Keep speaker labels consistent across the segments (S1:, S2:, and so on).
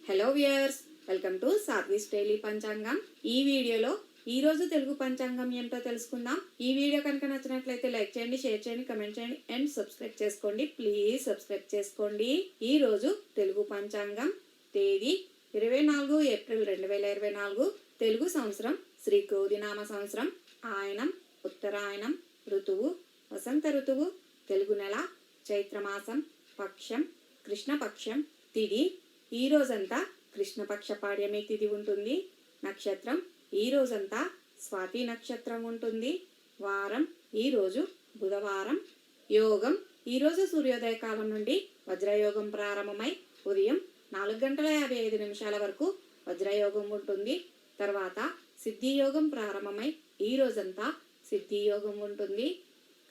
S1: Hello viewers, welcome to సాత్విస్ daily panchangam. ఈ వీడియోలో ఈ రోజు తెలుగు పంచాంగం ఏంటో తెలుసుకుందాం. ఈ వీడియో కనుక నచ్చినట్లయితే లైక్ చేయండి, షేర్ చేయండి, కమెంట్ చేయండి అండ్ సబ్స్క్రైబ్ చేసుకోండి. ప్లీజ్ సబ్స్క్రైబ్ చేసుకోండి. ఈ రోజు తెలుగు పంచాంగం తేదీ 24 ఏప్రిల్ 2024. తెలుగు సంవత్సరం శ్రీ క్రోధినామ సంవత్సరం. ఆయనం ఉత్తరాయణం. ఋతువు వసంత ఋతువు. తెలుగు నెల చైత్రమాసం. పక్షం కృష్ణపక్షం. తిథి ఈ రోజంతా కృష్ణపక్ష పాడ్యమి తిథి ఉంటుంది. నక్షత్రం ఈ రోజంతా స్వాతి నక్షత్రం ఉంటుంది. వారం ఈరోజు బుధవారం. యోగం ఈరోజు సూర్యోదయ కాలం నుండి వజ్రయోగం ప్రారంభమై ఉదయం 4:55 వరకు వజ్రయోగం ఉంటుంది. తర్వాత సిద్ధియోగం ప్రారంభమై ఈ రోజంతా సిద్ధియోగం ఉంటుంది.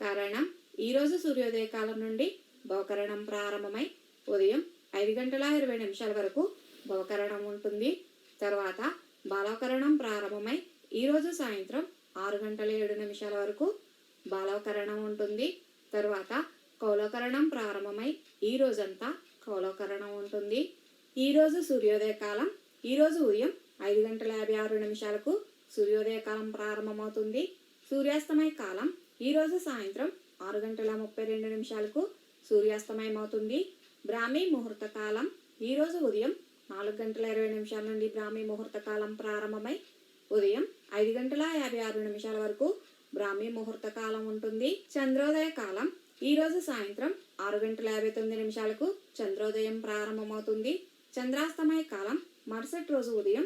S1: కరణం ఈరోజు సూర్యోదయ కాలం నుండి భవకరణం ప్రారంభమై ఉదయం 5:20 వరకు భవకరణం ఉంటుంది. తర్వాత బాలవకరణం ప్రారంభమై ఈరోజు సాయంత్రం 6:07 వరకు బాలవకరణం ఉంటుంది. తర్వాత కౌలకరణం ప్రారంభమై ఈ రోజంతా కౌలకరణం ఉంటుంది. ఈరోజు సూర్యోదయ కాలం ఈరోజు ఉదయం 5:56 సూర్యోదయ కాలం ప్రారంభమవుతుంది. సూర్యాస్తమయ కాలం ఈరోజు సాయంత్రం 6:32 సూర్యాస్తమయం అవుతుంది. బ్రాహ్మీ ముహూర్త కాలం ఈరోజు ఉదయం 4:20 నుండి బ్రాహ్మీ ముహూర్త కాలం ప్రారంభమై ఉదయం 5:56 వరకు బ్రాహ్మీ ముహూర్త కాలం ఉంటుంది. చంద్రోదయ కాలం ఈరోజు సాయంత్రం 6:59 చంద్రోదయం ప్రారంభమవుతుంది. చంద్రాస్తమయ కాలం మరుసటి రోజు ఉదయం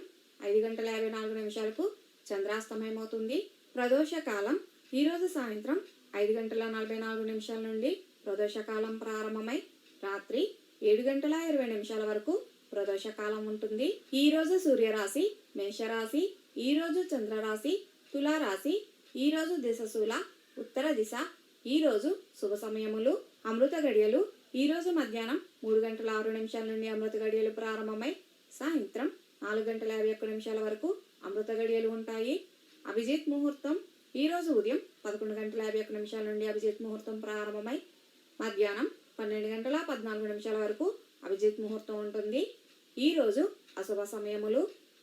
S1: 5:54 చంద్రాస్తమయం అవుతుంది. ప్రదోష కాలం ఈరోజు సాయంత్రం 5:44 నుండి ప్రదోషకాలం ప్రారంభమై రాత్రి 7:20 వరకు ప్రదోషకాలం ఉంటుంది. ఈ రోజు సూర్యరాశి మేషరాశి. ఈ రోజు చంద్రరాశి తులారాశి. ఈ రోజు దిశశూల ఉత్తర దిశ. ఈ రోజు శుభ సమయములు అమృత గడియలు ఈ రోజు మధ్యాహ్నం 3:06 నుండి అమృత గడియలు ప్రారంభమై సాయంత్రం 4:51 వరకు అమృత గడియలు ఉంటాయి. అభిజిత్ ముహూర్తం ఈ రోజు ఉదయం 11:51 నుండి అభిజిత్ ముహూర్తం ప్రారంభమై మధ్యాహ్నం 12:14 వరకు అభిజిత్ ముహూర్తం ఉంటుంది. ఈ రోజు అశుభ సమయములు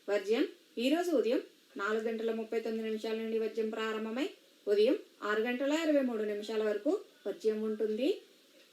S1: వర్జ్యం ఈ రోజు ఉదయం 4:39 నుండి వర్జ్యం ప్రారంభమై ఉదయం 6:23 వరకు వర్జ్యం ఉంటుంది.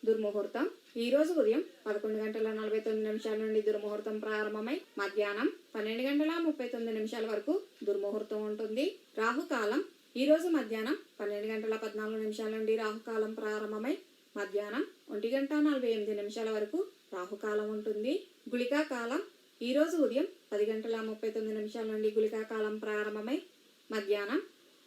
S1: దుర్ముహూర్తం ఈ రోజు ఉదయం 11:49 నుండి దుర్ముహూర్తం ప్రారంభమై మధ్యాహ్నం 12:39 వరకు దుర్ముహూర్తం ఉంటుంది. రాహుకాలం ఈ రోజు మధ్యాహ్నం 12:14 నుండి రాహుకాలం ప్రారంభమై మధ్యాహ్నం 1:48 వరకు రాహుకాలం ఉంటుంది. గుళికా కాలం ఈ రోజు ఉదయం 10:39 నుండి గుళికా కాలం ప్రారంభమై మధ్యాహ్నం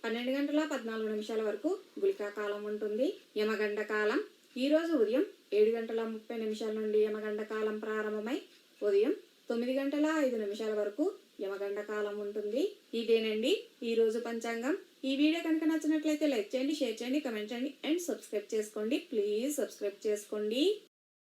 S1: 12:14 వరకు గుళికా కాలం ఉంటుంది. యమగండ కాలం ఈ రోజు ఉదయం 7:30 నుండి యమగండ కాలం ప్రారంభమై ఉదయం 9:05 వరకు యమగండ కాలం ఉంటుంది. ఇదేనండి ఈ రోజు పంచాంగం. ఈ వీడియో కనుక నచ్చినట్లయితే లైక్ చేయండి, షేర్ చేయండి, కమెంట్ చేయండి అండ్ సబ్స్క్రైబ్ చేసుకోండి. ప్లీజ్ సబ్స్క్రైబ్ చేసుకోండి.